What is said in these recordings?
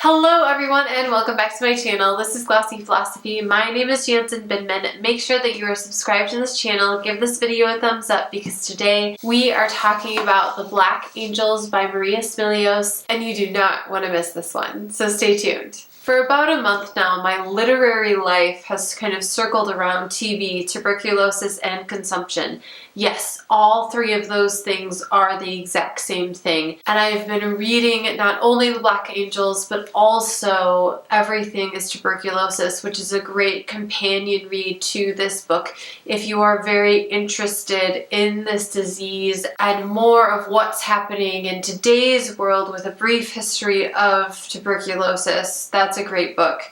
Hello everyone and welcome back to my channel. This is Glossy Philosophy. My name is Jansen Bidman. Make sure that you are subscribed to this channel. Give this video a thumbs up because today we are talking about The Black Angels by Maria Smilios and you do not want to miss this one. So stay tuned. For about a month now, my literary life has kind of circled around TB, tuberculosis, and consumption. Yes, all three of those things are the exact same thing. And I've been reading not only The Black Angels, but also Everything is Tuberculosis, which is a great companion read to this book if you are very interested in this disease and more of what's happening in today's world with a brief history of tuberculosis. That's a great book.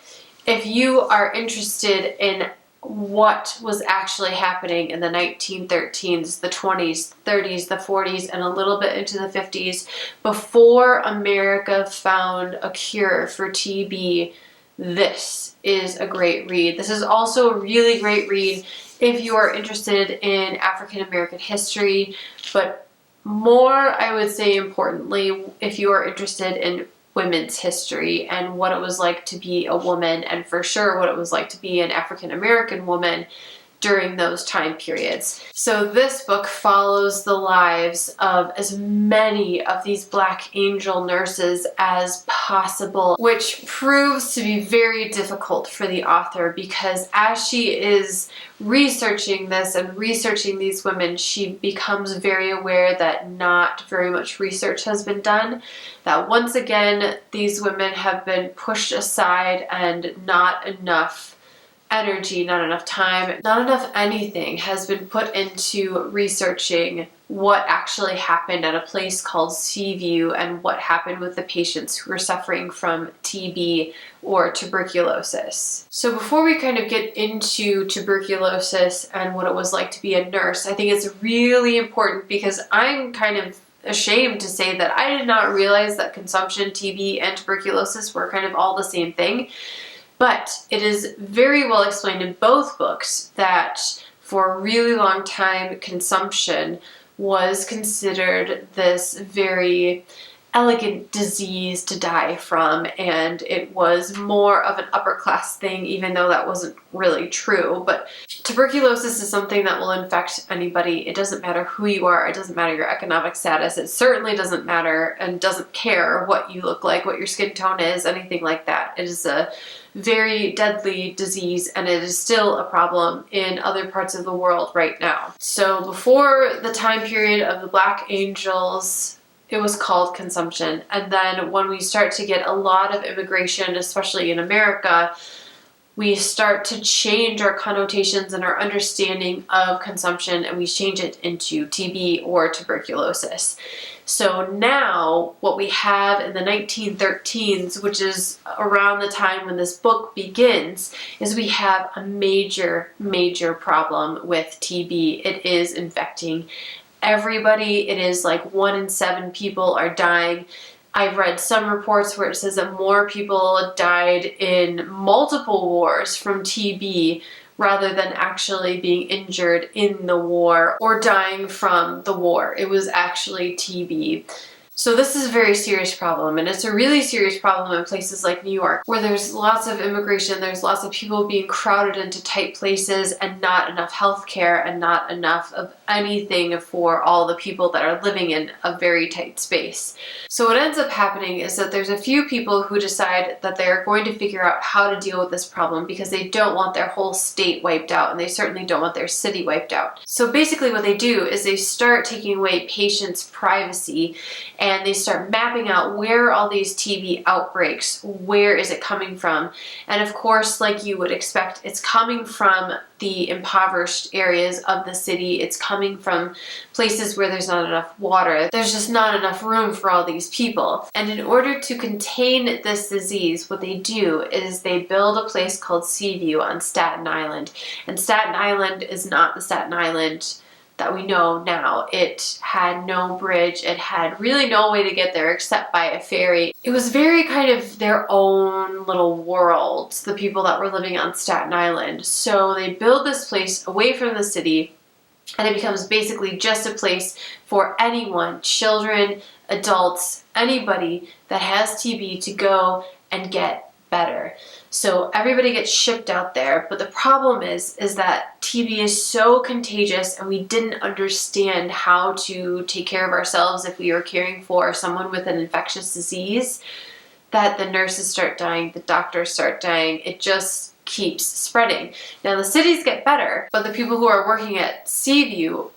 If you are interested in what was actually happening in the 1913s, the 20s, 30s, the 40s, and a little bit into the 50s before America found a cure for TB, this is a great read. This is also a really great read if you are interested in African American history, but more, I would say importantly, if you are interested in women's history and what it was like to be a woman, and for sure what it was like to be an African American woman during those time periods. So this book follows the lives of as many of these Black Angel nurses as possible, which proves to be very difficult for the author because as she is researching this and researching these women, she becomes very aware that not very much research has been done, that once again these women have been pushed aside and not enough energy, not enough time, not enough anything has been put into researching what actually happened at a place called Seaview and what happened with the patients who were suffering from TB or tuberculosis. So before we kind of get into tuberculosis and what it was like to be a nurse, I think it's really important because I'm kind of ashamed to say that I did not realize that consumption, TB, and tuberculosis were kind of all the same thing. But it is very well explained in both books that for a really long time consumption was considered this very elegant disease to die from, and it was more of an upper class thing, even though that wasn't really true. But tuberculosis is something that will infect anybody. It doesn't matter who you are, it doesn't matter your economic status, it certainly doesn't matter and doesn't care what you look like, what your skin tone is, anything like that. It is a very deadly disease and it is still a problem in other parts of the world right now. So before the time period of the Black Angels, it was called consumption. And then when we start to get a lot of immigration, especially in America, we start to change our connotations and our understanding of consumption and we change it into TB or tuberculosis. So now what we have in the 1913s, which is around the time when this book begins, is we have a major problem with TB. It is infecting everybody. It is like 1 in 7 people are dying. I've read some reports where it says that more people died in multiple wars from TB rather than actually being injured in the war or dying from the war. It was actually TB. So this is a very serious problem, and it's a really serious problem in places like New York where there's lots of immigration, there's lots of people being crowded into tight places and not enough health care and not enough of anything for all the people that are living in a very tight space. So what ends up happening is that there's a few people who decide that they're going to figure out how to deal with this problem because they don't want their whole state wiped out and they certainly don't want their city wiped out. So basically what they do is they start taking away patients' privacy and they start mapping out where all these TB outbreaks, where is it coming from? And of course, like you would expect, it's coming from the impoverished areas of the city. It's coming from places where there's not enough water. There's just not enough room for all these people. And in order to contain this disease, what they do is they build a place called Seaview on Staten Island. And Staten Island is not the Staten Island that we know now. It had no bridge, it had really no way to get there except by a ferry. It was very kind of their own little world, the people that were living on Staten Island. So they build this place away from the city and it becomes basically just a place for anyone, children, adults, anybody that has TB to go and get better. So everybody gets shipped out there, but the problem is that TB is so contagious and we didn't understand how to take care of ourselves if we were caring for someone with an infectious disease, that the nurses start dying, the doctors start dying. It just keeps spreading. Now the cities get better, but the people who are working at Seaview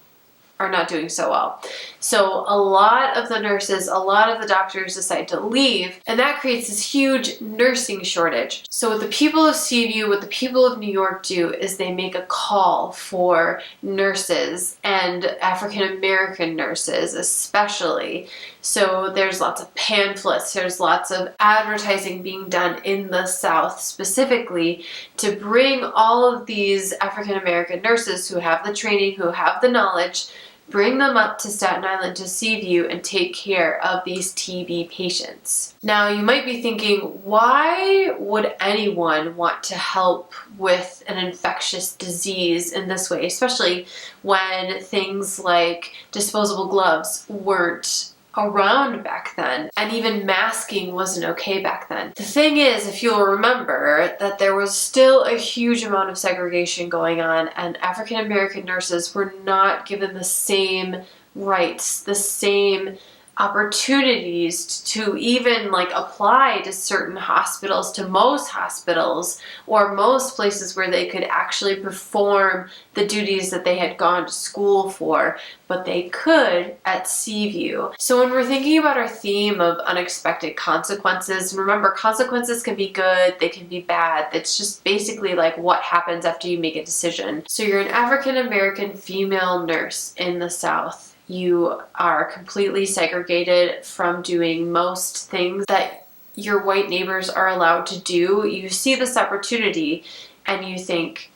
are not doing so well. So a lot of the nurses, a lot of the doctors decide to leave, and that creates this huge nursing shortage. So what the people of Seaview, what the people of New York do is they make a call for nurses and African American nurses especially. So there's lots of pamphlets, there's lots of advertising being done in the South specifically to bring all of these African American nurses who have the training, who have the knowledge, bring them up to Staten Island, to Seaview, and take care of these TB patients. Now you might be thinking, why would anyone want to help with an infectious disease in this way, especially when things like disposable gloves weren't around back then, and even masking wasn't okay back then. The thing is, if you'll remember, that there was still a huge amount of segregation going on, and African American nurses were not given the same rights, the same opportunities to even like apply to certain hospitals, to most hospitals, or most places where they could actually perform the duties that they had gone to school for, but they could at Seaview. So when we're thinking about our theme of unexpected consequences, and remember, consequences can be good, they can be bad. It's just basically like what happens after you make a decision. So you're an African American female nurse in the South. You are completely segregated from doing most things that your white neighbors are allowed to do. You see this opportunity and you think,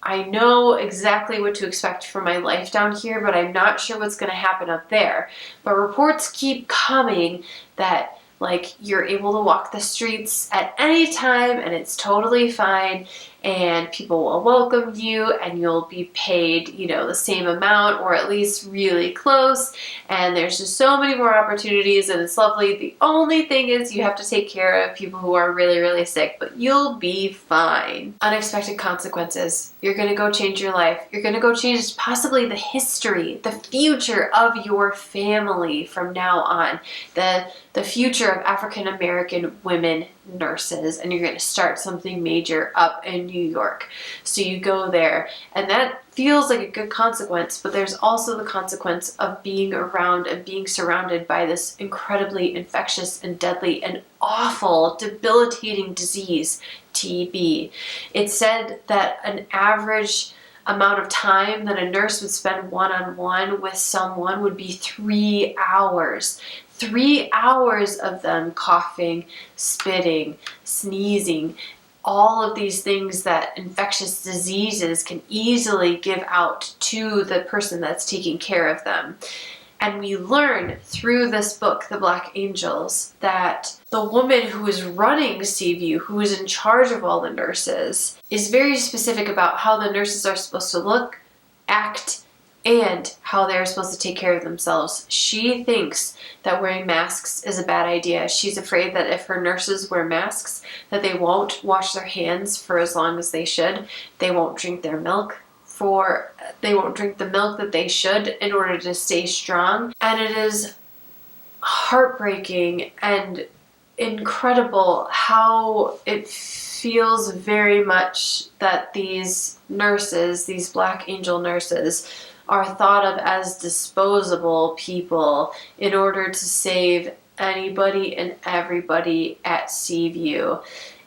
I know exactly what to expect for my life down here, but I'm not sure what's going to happen up there. But reports keep coming that like you're able to walk the streets at any time and it's totally fine, and people will welcome you and you'll be paid, you know, the same amount or at least really close, and there's just so many more opportunities and it's lovely. The only thing is you have to take care of people who are really, really sick, but you'll be fine. Unexpected consequences. You're gonna go change your life. You're gonna go change possibly the history, the future of your family from now on, the future of African American women nurses, and you're going to start something major up in New York. So you go there, and that feels like a good consequence, but there's also the consequence of being around and being surrounded by this incredibly infectious and deadly and awful, debilitating disease, TB. It's said that an average amount of time that a nurse would spend one-on-one with someone would be 3 hours. 3 hours of them coughing, spitting, sneezing, all of these things that infectious diseases can easily give out to the person that's taking care of them. And we learn through this book, The Black Angels, that the woman who is running Seaview, who is in charge of all the nurses, is very specific about how the nurses are supposed to look, act, and how they're supposed to take care of themselves. She thinks that wearing masks is a bad idea. She's afraid that if her nurses wear masks, that they won't wash their hands for as long as they should. They won't drink their milk. They won't drink the milk that they should in order to stay strong. And it is heartbreaking and incredible how it feels very much that these nurses, these Black Angel nurses, are thought of as disposable people in order to save anybody and everybody at Seaview.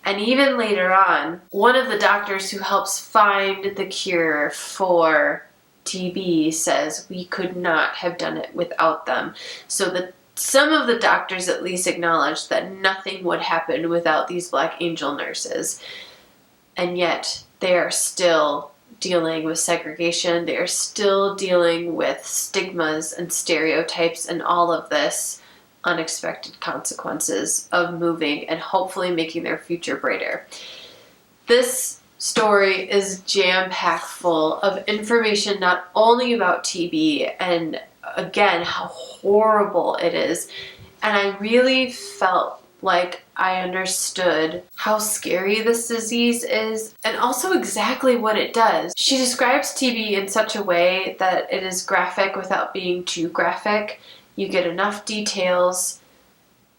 And even later on, one of the doctors who helps find the cure for TB says we could not have done it without them. So some of the doctors at least acknowledge that nothing would happen without these Black Angel nurses. And yet they are still dealing with segregation. They are still dealing with stigmas and stereotypes and all of this unexpected consequences of moving and hopefully making their future brighter. This story is jam-packed full of information not only about TB and again how horrible it is, and I really felt like I understood how scary this disease is and also exactly what it does. She describes TB in such a way that it is graphic without being too graphic. You get enough details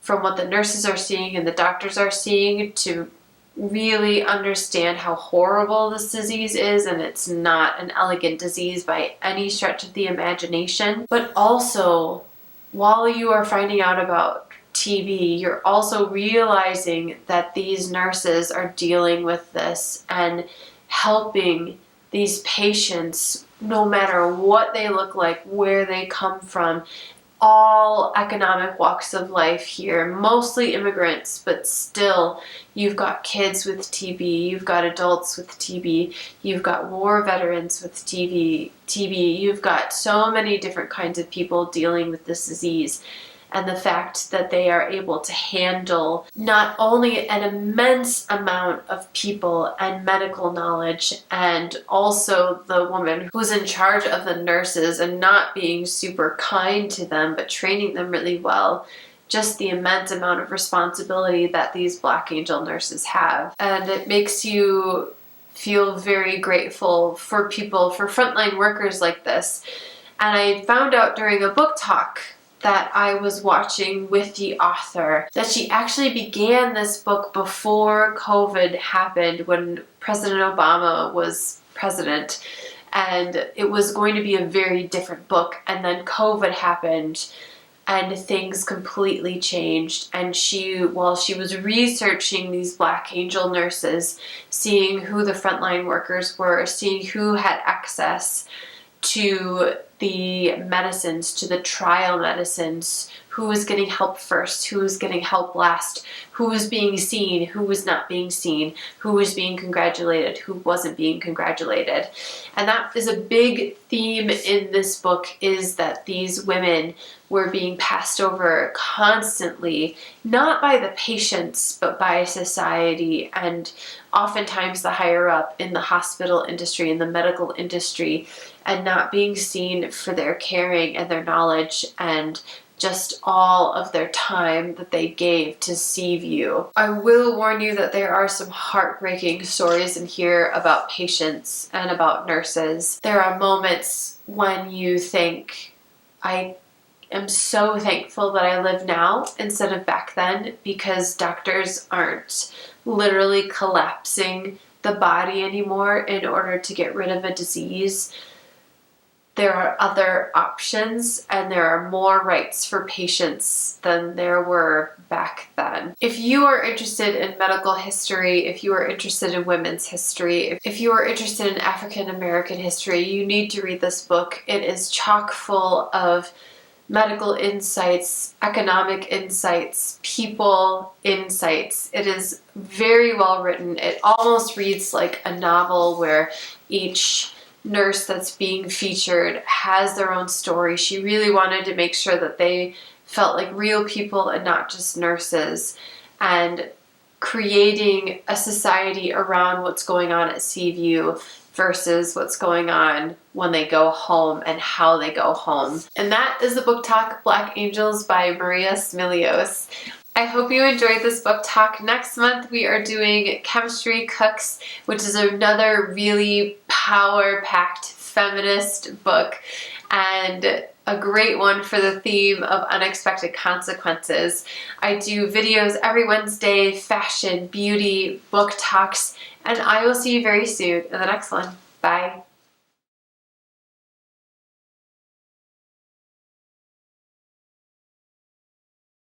from what the nurses are seeing and the doctors are seeing to really understand how horrible this disease is, and it's not an elegant disease by any stretch of the imagination. But also, while you are finding out about TB, you're also realizing that these nurses are dealing with this and helping these patients no matter what they look like, where they come from, all economic walks of life here, mostly immigrants, but still you've got kids with TB, you've got adults with TB, you've got war veterans with TB, you've got so many different kinds of people dealing with this disease. And the fact that they are able to handle not only an immense amount of people and medical knowledge, and also the woman who's in charge of the nurses and not being super kind to them, but training them really well, just the immense amount of responsibility that these Black Angel nurses have. And it makes you feel very grateful for people, for frontline workers like this. And I found out during a book talk that I was watching with the author that she actually began this book before COVID happened, when President Obama was president, and it was going to be a very different book, and then COVID happened and things completely changed. And she, while she was researching these Black Angel nurses, seeing who the frontline workers were, seeing who had access to the medicines, to the trial medicines, who was getting help first, who was getting help last, who was being seen, who was not being seen, who was being congratulated, who wasn't being congratulated. And that is a big theme in this book, is that these women were being passed over constantly, not by the patients, but by society, and oftentimes the higher up in the hospital industry, in the medical industry, and not being seen for their caring and their knowledge and just all of their time that they gave to Seaview. I will warn you that there are some heartbreaking stories in here about patients and about nurses. There are moments when you think, I am so thankful that I live now instead of back then, because doctors aren't literally collapsing the body anymore in order to get rid of a disease. There are other options, and there are more rights for patients than there were back then. If you are interested in medical history, if you are interested in women's history, if you are interested in African American history, you need to read this book. It is chock full of medical insights, economic insights, people insights. It is very well written. It almost reads like a novel where each nurse that's being featured has their own story. She really wanted to make sure that they felt like real people and not just nurses, and creating a society around what's going on at Seaview versus what's going on when they go home and how they go home. And that is the book talk, Black Angels by Maria Smilios. I hope you enjoyed this book talk. Next month we are doing Chemistry Cooks, which is another really power-packed feminist book, and a great one for the theme of unexpected consequences. I do videos every Wednesday, fashion, beauty, book talks, and I will see you very soon in the next one. Bye.